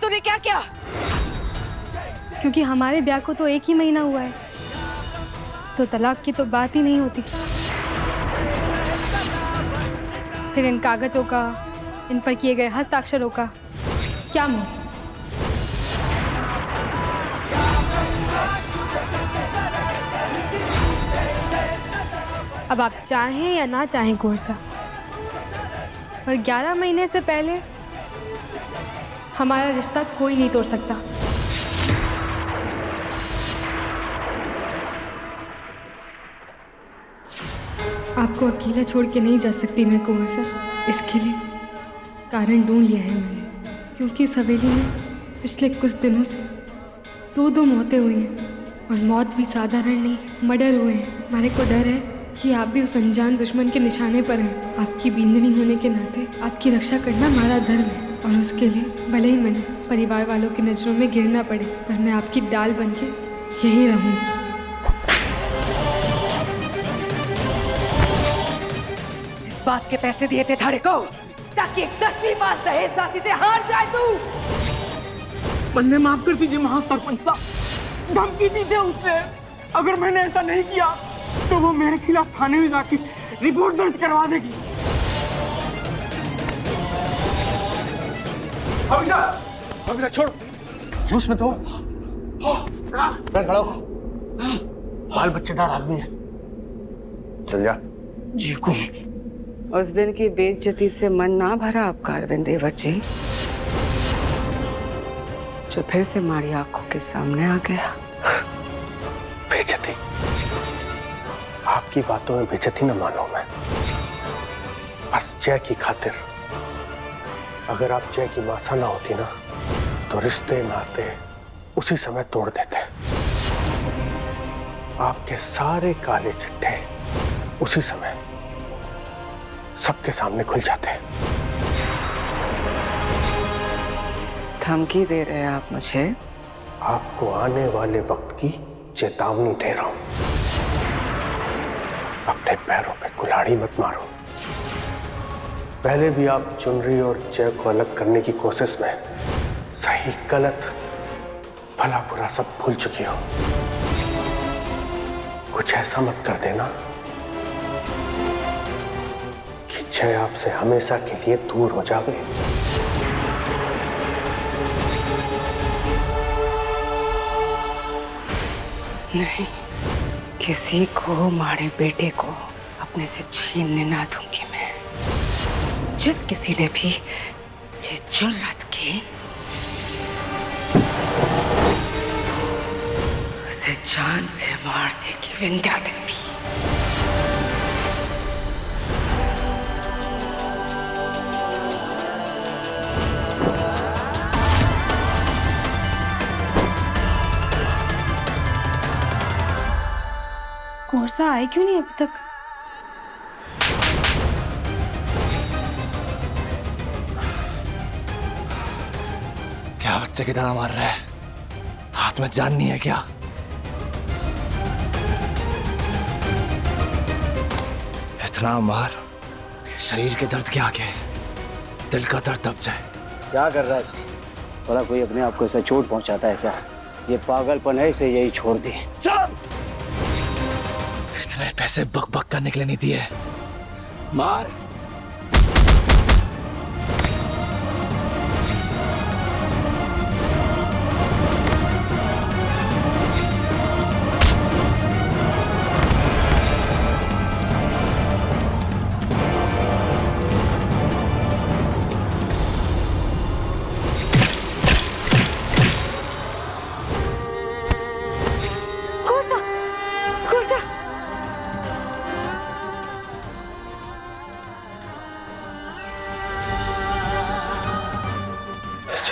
तूने क्या किया? क्योंकि हमारे ब्याह को तो 1 ही महीना हुआ है, तो तलाक की तो बात ही नहीं होती। फिर इन कागजों का, इन पर किए गए हस्ताक्षरों का क्या मूल्य? अब आप चाहें या ना चाहें कोर्सा, और 11 महीने से पहले हमारा रिश्ता कोई नहीं तोड़ सकता। आपको अकेला छोड़ के नहीं जा सकती मैं कोर्सा। इसके लिए कारण ढूंढ लिया है मैंने, क्योंकि इस हवेली में पिछले कुछ दिनों से 2 मौतें हुई हैं, और मौत भी साधारण नहीं, मर्डर हुए हैं। हमारे को डर है कि आप भी उस अनजान दुश्मन के निशाने पर हैं। आपकी बींदनी होने के नाते आपकी रक्षा करना हमारा धर्म है, और उसके लिए भले ही मैंने परिवार वालों की नजरों में गिरना पड़े, पर मैं आपकी डाल बन के यहीं रहूँगी। इस बात के पैसे दिए थे थाड़े को ताकि एक 10वीं पास दहेजदासी से हार जाए तू। बंदे माफ कर दीजिए महासरपंच साहब, धमकी दी थी उसने। अगर मैंने ऐसा नहीं किया तो वो मेरे खिलाफ थाने में जाके रिपोर्ट दर्ज करवा देगी। अभी छोड़, जोश में तो खड़ा हो, बाल बच्चेदार आदमी है। चल जा। जी को उस दिन की बेइज्जती से मन ना भरा आपका अरविंद देवर जी, जो फिर से हमारी आंखों के सामने आ गया। बेइज्जती? आपकी बातों में बेइज्जती न मानो मैं, बस जय की खातिर। अगर आप जय की मासा ना होती ना, तो रिश्ते नाते उसी समय तोड़ देते। आपके सारे काले चिट्ठे उसी समय सबके सामने खुल जाते हैं। धमकी दे रहे हैं आप मुझे? आपको आने वाले वक्त की चेतावनी दे रहा हूं। अपने पैरों पे कुल्हाड़ी मत मारो। पहले भी आप चुनरी और जय को अलग करने की कोशिश में सही गलत भला बुरा सब भूल चुकी हो। कुछ ऐसा मत कर देना कि जय आपसे हमेशा के लिए दूर हो जावे। नहीं, किसी को हमारे बेटे को अपने से छीनने ना दूंगी मैं। जिस किसी ने भी ये जुर्रत की, उसे जान से मार देगी विंध्या देवी। कोर्सा आए क्यों नहीं अभी तक? क्या बच्चे की तरह मार रहा है? हाथ में जान नहीं है क्या? इतना मार कि शरीर के दर्द के आगे दिल का दर्द दब जाए। क्या कर रहा है जी? भला कोई अपने आप को ऐसा चोट पहुंचाता है क्या? ये पागलपन है, इसे यही छोड़ दी। इतने पैसे बक बक करने के लिए नहीं दिए। मार।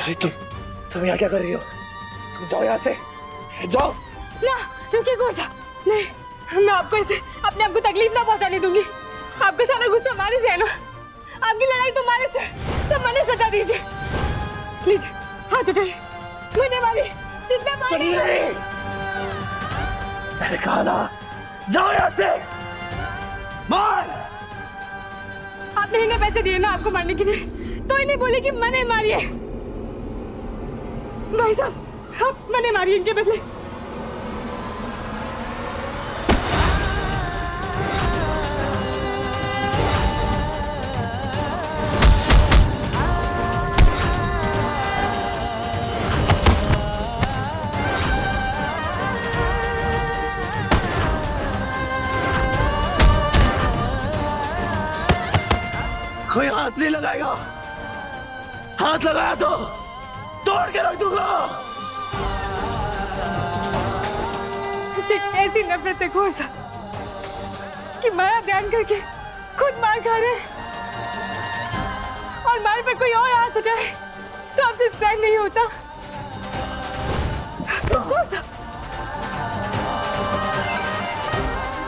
अरे तुम यहाँ क्या कर रही हो? तुम जाओ यहाँ से, जाओ। ना, रुकिए कोर्सा। नहीं, मैं आपको ऐसे अपने आप को तकलीफ ना पहुंचाने दूंगी। आपका सारा गुस्सा मारे से है ना? आपकी लड़ाई तो मारे से, तो मैंने सजा दीजिए। लीजिए, हाथ उठाइए। मैंने मारी, जितना मारी। मैंने कहा ना, जाओ यहाँ से, मार। आपने इन्हें पैसे दिए ना आपको मारने के लिए, तो इन्हें बोले कि मैंने मारी है। भाई साहब आप मैंने मारी इनके बदले। कोई हाथ नहीं लगाएगा, हाथ लगाया तो तोड़ के रख दूंगा। मुझे कैसी नफरत है घोर साहब कि माया ध्यान करके खुद मार खा रहे हैं और मार पे कोई और हाथ उठाए तो आपसे सहन नहीं होता। घोर साहब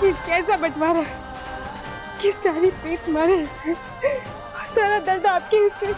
ये कैसा बंटवारा है कि सारी पेट मारे ऐसे और सारा दर्द आपके हिस्से।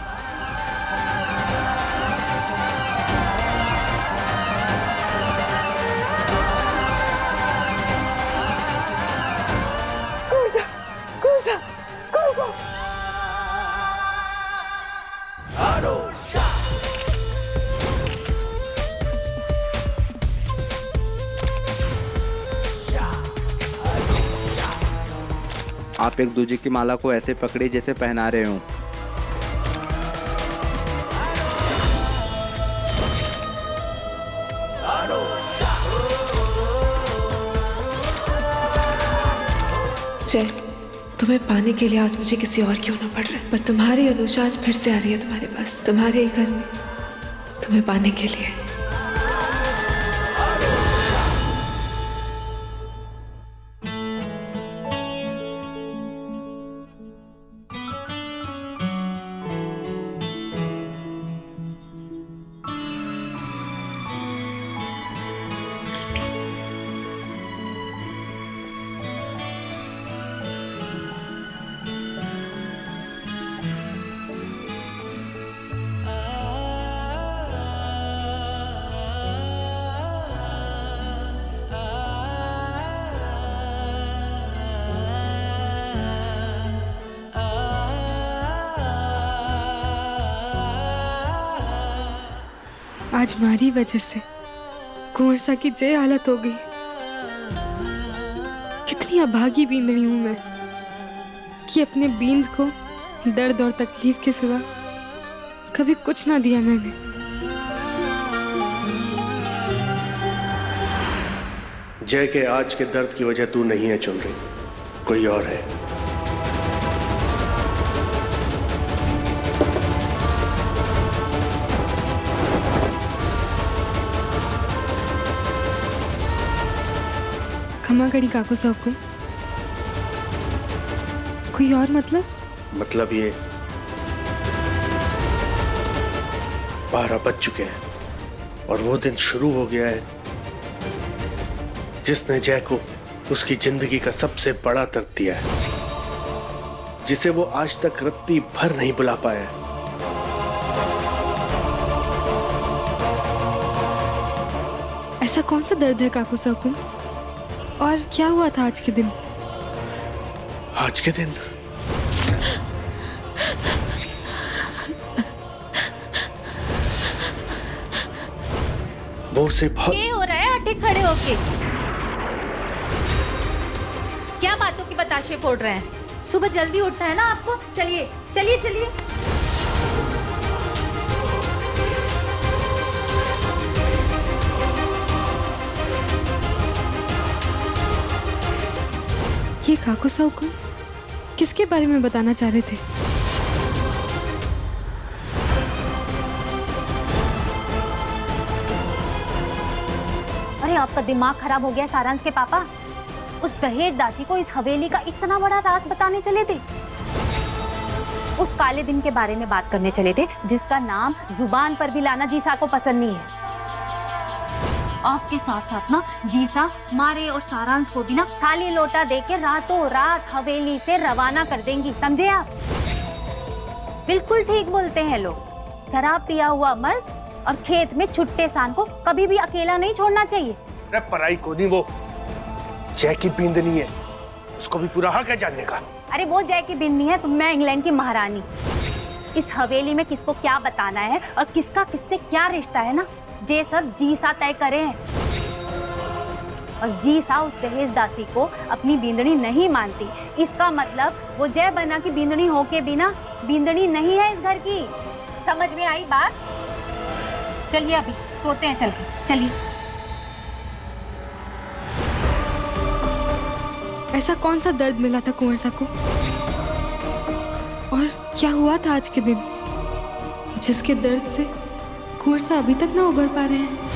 आप एक दूजे की माला को ऐसे पकड़े जैसे पहना रहे हो। जय, तुम्हें पाने के लिए आज मुझे किसी और की होना पड़ रहा है, पर तुम्हारी अनुषा आज फिर से आ रही है तुम्हारे पास, तुम्हारे ही घर में, तुम्हें पाने के लिए। आज हमारी वजह से कुंवर सा की जे हालत हो गई। कितनी अभागी बींदड़ी हूं मैं कि अपने बींद को दर्द और तकलीफ के सिवा कभी कुछ ना दिया मैंने। जय के आज के दर्द की वजह तू नहीं है चुनरी, कोई और है। खमागड़ी काकू सा हुकुम। कोई और मतलब ये 12 बज चुके हैं और वो दिन शुरू हो गया है जिसने जय को उसकी जिंदगी का सबसे बड़ा दर्द दिया है, जिसे वो आज तक रत्ती भर नहीं भुला पाया है। ऐसा कौन सा दर्द है काकू सा हुकुम? और क्या हुआ था आज के दिन? आज के दिन वो उसे बहुत क्या हो रहा है हटे खड़े होके? क्या बातों की बताशे फोड़ रहे हैं? सुबह जल्दी उठना है ना आपको। चलिए चलिए चलिए। ये काकू सा हुकुम किसके बारे में बताना चाह रहे थे? अरे आपका दिमाग खराब हो गया सारांश के पापा। उस दहेज दासी को इस हवेली का इतना बड़ा राज बताने चले थे। उस काले दिन के बारे में बात करने चले थे जिसका नाम जुबान पर भी लाना जीसा को पसंद नहीं है। आपके साथ साथ ना जीसा मारे और सारांश को भी ना खाली लोटा देके रातों रात हवेली से रवाना कर देंगी, समझे आप? बिल्कुल ठीक बोलते हैं लोग। शराब पिया हुआ मर्द और खेत में छुट्टे सान को कभी भी अकेला नहीं छोड़ना चाहिए। अरे पराई को नहीं, वो जय की बींदनी है, उसको भी पूरा हक है जानने का। अरे वो जय की बिन्नी है तो मैं इंग्लैंड की महारानी। इस हवेली में किसको क्या बताना है और किसका किससे क्या रिश्ता है ना, जे सब जीसा तय करे हैं। और जीसा उस दहेज दासी को अपनी बींदड़ी नहीं मानती। इसका मतलब वो जय बना की बींदड़ी होके बिना बींदड़ी नहीं है इस घर की। समझ में आई बात? चलिए अभी सोते हैं, चल के चलिए। ऐसा कौन सा दर्द मिला था कुंवर सा को? और क्या हुआ था आज के दिन जिसके दर्द से कुंवर सा अभी तक ना उभर पा रहे हैं?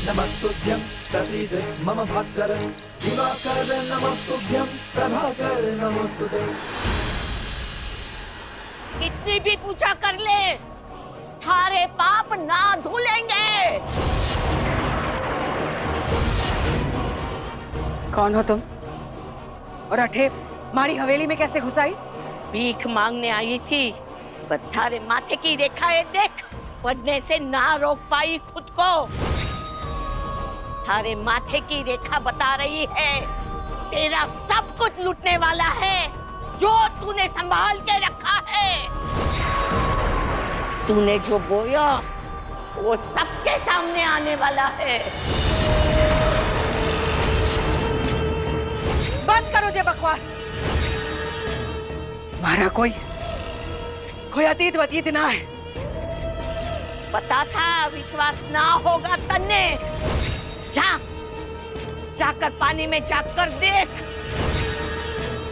नमस्तुभ्यं प्रसीद मम भास्कर दिवाकर नमस्तुभ्यं प्रभाकर नमस्तुते। कितनी भी पूछा कर ले, थारे पाप ना धुलेंगे। कौन हो तुम? और अठे मारी हवेली में कैसे घुस आई? भीख मांगने आई थी, पर थारे माथे की रेखाएं देख पढ़ने से ना रोक पाई खुद को। थारे माथे की रेखा बता रही है तेरा सब कुछ लूटने वाला है जो तूने संभाल के रखा है। तूने जो बोया वो सबके सामने आने वाला है। बंद करो जे बकवास। मारा कोई अतीत वतीत ना है। पता था विश्वास ना होगा तन्ने। जाकर पानी में जाकर देख,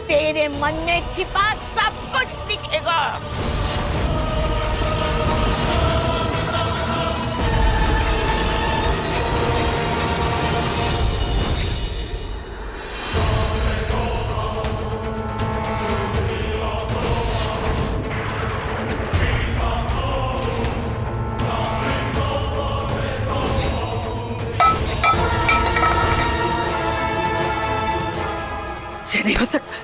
तेरे मन में छिपा सब कुछ दिखेगा। ये नहीं हो सकता।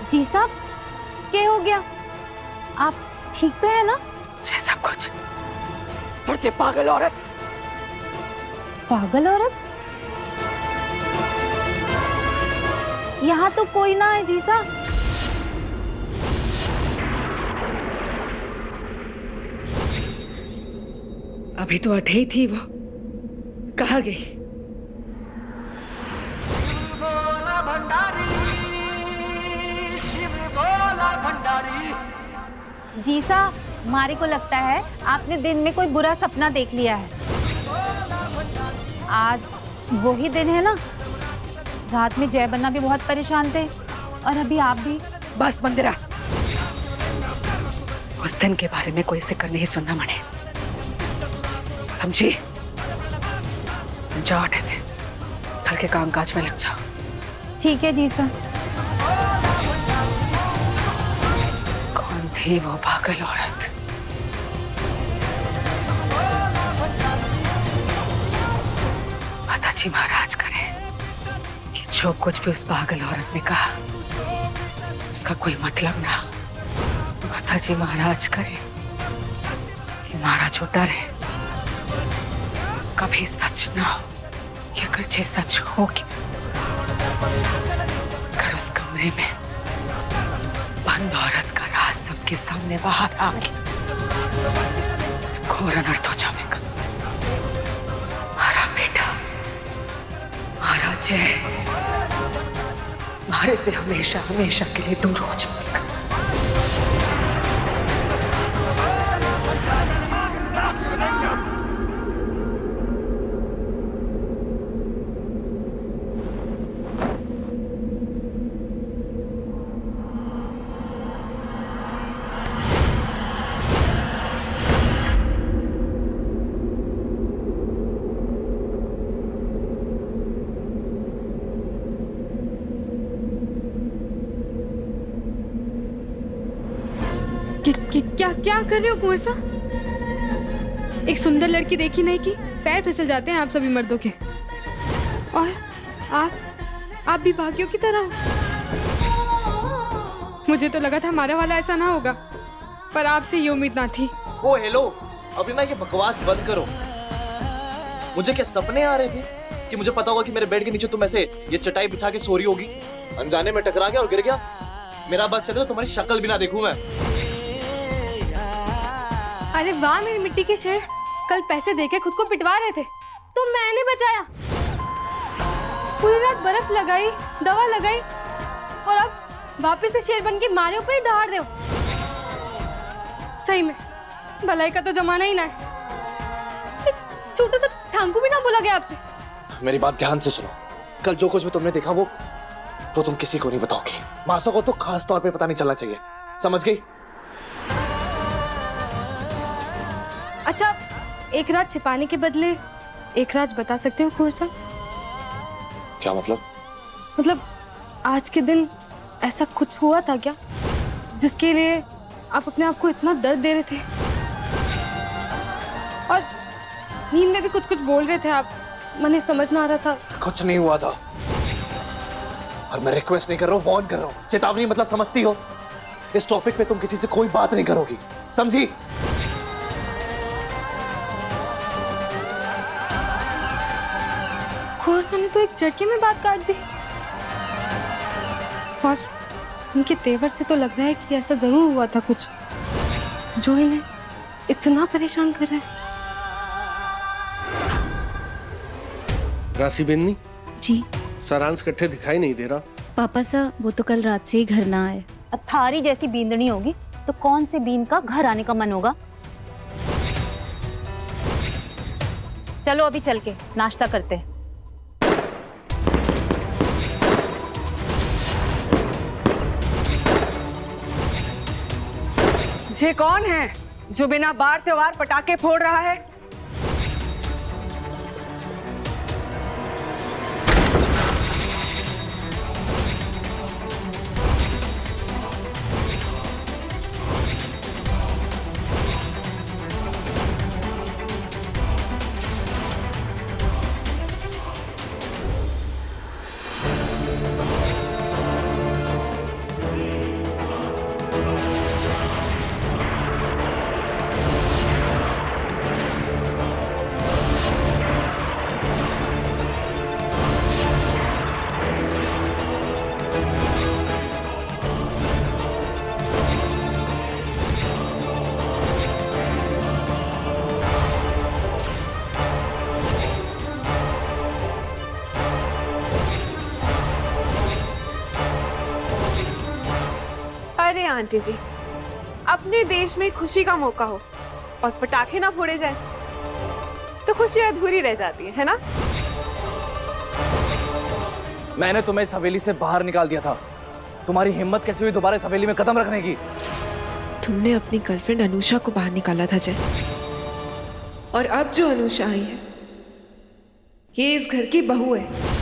जी साहब, क्या हो गया? आप ठीक तो है ना? ये सब कुछ और ये पागल औरत। पागल औरत? यहाँ तो कोई ना है जी साहब। अभी तो अठे ही थी वो, कहाँ गई? जी साहब, हमारे को लगता है आपने दिन में कोई बुरा सपना देख लिया है। आज वही दिन है ना? रात में जय बन्ना भी बहुत परेशान थे और अभी आप भी। बस मंदिरा, उस दिन के बारे में कोई जिक्र नहीं सुनना मने, समझी? जाओ अठे से, घर के कामकाज में लग जाओ। ठीक है जी साहब। कौन थी वो पागल औरत? माताजी महाराज करे कि जो कुछ भी उस पागल औरत ने कहा उसका कोई मतलब ना। माताजी महाराज करे कि मारा जो डर है कभी सच ना हो, कि अगर ये सच हो कि अगर उस कमरे में बंद औरत का राज सबके सामने बाहर आ गया, घोर अनर्थ हो जाएगा। मारा बेटा, मारा जय, मारे से हमेशा हमेशा के लिए दूर हो जाएगा। क्या क्या कर रहे हो कुंवर साहब? एक सुंदर लड़की देखी नहीं कि पैर फिसल जाते हैं आप सभी मर्दों के। और आप भी भाग्यों की तरह हो। मुझे तो लगा था हमारा वाला ऐसा ना होगा, पर आपसे ये उम्मीद ना थी। ओ हेलो, अभी ना ये बकवास बंद करो। मुझे क्या सपने आ रहे थे कि मुझे पता होगा कि मेरे बेड के नीचे तुम ऐसे ये चटाई बिछा के सो रही होगी, अनजाने में टकरा गया और गिर गया। मेरा बस चले तो तुम्हारी शक्ल भी ना देखूं मैं। अरे वाह मेरी मिट्टी के शेर, कल पैसे देके खुद को पिटवा रहे थे तो मैंने बचाया। पूरी रात बर्फ लगाई, दवा लगाई और अब वापस से शेर बन के मारे ऊपर ही दहाड़ दो। सही में भलाई का तो जमाना ही ना है। एक छोटा सा थांकू भी ना बोला गया आपसे। मेरी बात ध्यान से सुनो, कल जो कुछ भी तुमने देखा वो तुम किसी को नहीं बताओगी। मास्टर को तो खास तौर पे पता नहीं चलना चाहिए, समझ गई? अच्छा, एक रात छिपाने के बदले एक राज बता सकते हो कुंवर साहब? क्या मतलब? मतलब आज के दिन ऐसा कुछ हुआ था क्या जिसके लिए आप अपने आप को इतना दर्द दे रहे थे? और नींद में भी कुछ कुछ बोल रहे थे आप, मैंने समझ ना आ रहा था। कुछ नहीं हुआ था और मैं रिक्वेस्ट नहीं कर रहा हूँ, वार्न कर रहा हूँ। चेतावनी मतलब समझती हो? इस टॉपिक पे तुम किसी से कोई बात नहीं करोगी, समझी? कुंवर साहब ने तो एक झटके में बात काट दी। और उनके तेवर से तो लग रहा है कि ऐसा जरूर हुआ था कुछ जो इन्हें इतना परेशान कर रहा है। राशि बेननी जी सारांश कट्ठे दिखाई नहीं दे रहा। पापा सा वो तो कल रात से ही घर ना आए। अब थारी जैसी बींदनी होगी तो कौन से बीन का घर आने का मन होगा। चलो अभी चल के नाश्ता करते हैं। ये कौन है जो बिना बार त्योहार पटाखे फोड़ रहा है? अरे आंटी जी, अपने देश में खुशी का मौका हो और पटाखे ना फोड़े जाए तो खुशी अधूरी रह जाती है ना? मैंने तुम्हें इस हवेली से बाहर निकाल दिया था, तुम्हारी हिम्मत कैसे हुई दोबारा इस हवेली में कदम रखने की? तुमने अपनी गर्लफ्रेंड अनुषा को बाहर निकाला था जय, और अब जो अनुषा आई है ये इस घर की बहू है।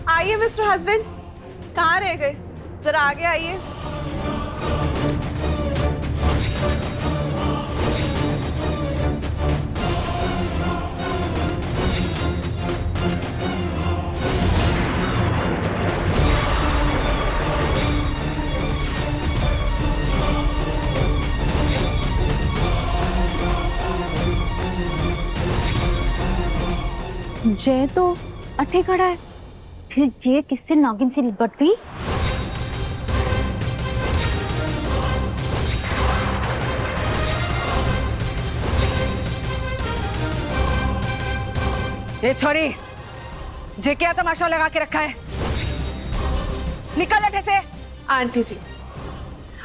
आइए मिस्टर हस्बैंड, कहाँ रह गए? जरा आगे आइए। जय तो अठे खड़ा है, फिर जय किससे नागिन से लिपट गई? ये छोरी, जे क्या तमाशा लगा के रखा है? निकल अठे से। आंटी जी,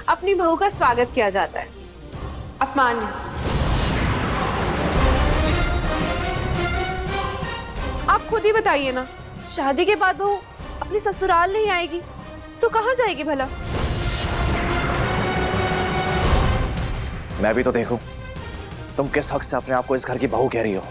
अपनी बहू का स्वागत किया जाता है, अपमान नहीं। आप खुद ही बताइए ना, शादी के बाद बहू अपनी ससुराल नहीं आएगी तो कहाँ जाएगी भला? मैं भी तो देखूं, तुम किस हक से अपने आप को इस घर की बहू कह रही हो?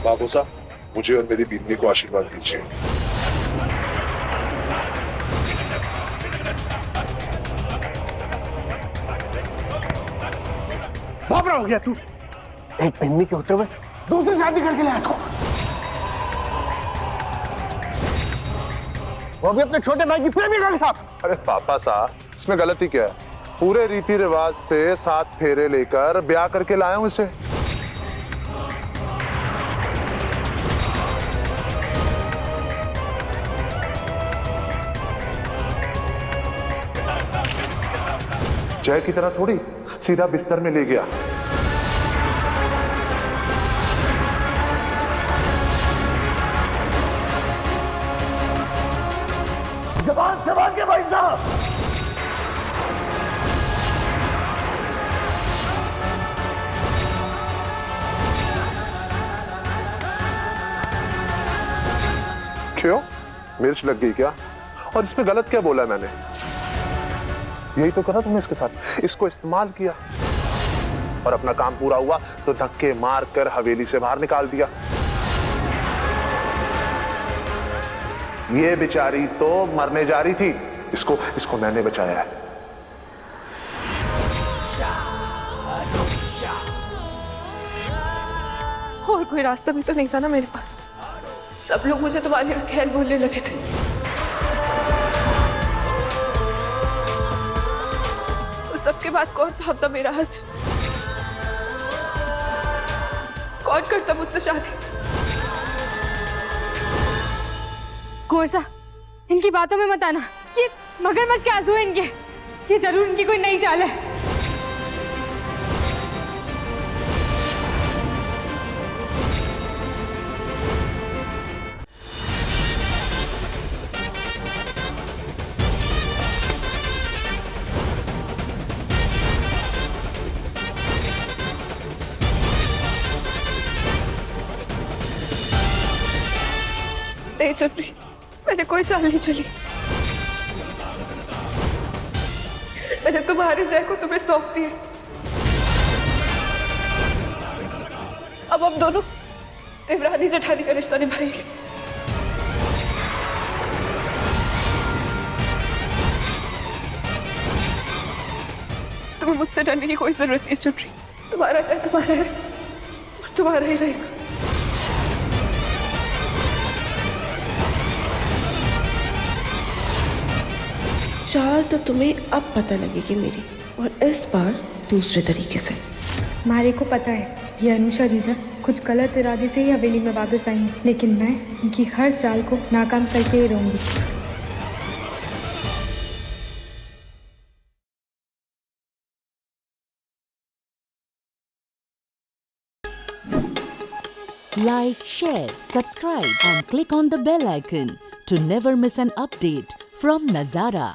बाबू साहब, मुझे और मेरी बीवी को आशीर्वाद दीजिए। बाबरा हो गया तू, एक बिन्नी के होते हुए दूसरी शादी करके लाया तू। वो भी अपने छोटे भाई की प्रेमिका के साथ। अरे पापा साहब, इसमें गलती क्या है? पूरे रीति रिवाज से 7 फेरे लेकर ब्याह करके लाया हूं इसे। जय की तरह थोड़ी सीधा बिस्तर में ले गया। जबान जबान के भाई साहब। क्यों, मिर्च लग गई क्या? और इसमें गलत क्या बोला मैंने? यही तो करा तुमने इसके साथ, इसको इस्तेमाल किया और अपना काम पूरा हुआ तो धक्के मार कर हवेली से बाहर निकाल दिया। ये बेचारी तो मरने जा रही थी, इसको मैंने बचाया है। और कोई रास्ता भी तो नहीं था ना मेरे पास। सब लोग मुझे तुम्हारी रखेल बोलने लगे थे। उस सबके बाद कौन थामता मेरा हाथ? कौन करता मुझसे शादी? कोरसा, इनकी बातों में मत आना। ये मगरमच्छ के आंसू हैं इनके। ये जरूर इनकी कोई नई चाल है। नहीं चुनरी, मैंने कोई चाल नहीं चली। मैंने तुम्हारे जय को तुम्हें सौंप दिया। अब हम दोनों देवरानी जेठानी का रिश्ता निभाएंगे। तुम्हें मुझसे डरने की कोई जरूरत नहीं चुनरी। तुम्हारा जय तुम्हारा है और तुम्हारा ही रहेगा। चाल तो तुम्हें अब पता लगेगी मेरी, और इस बार दूसरे तरीके से। मारे को पता है ये अनुषा जीजा कुछ गलत इरादे से ही हवेली में वापस आई हैं, लेकिन मैं इनकी हर चाल को नाकाम करके ही रहूंगी। Like, share, subscribe and click on the bell icon to never miss an update from Nazara.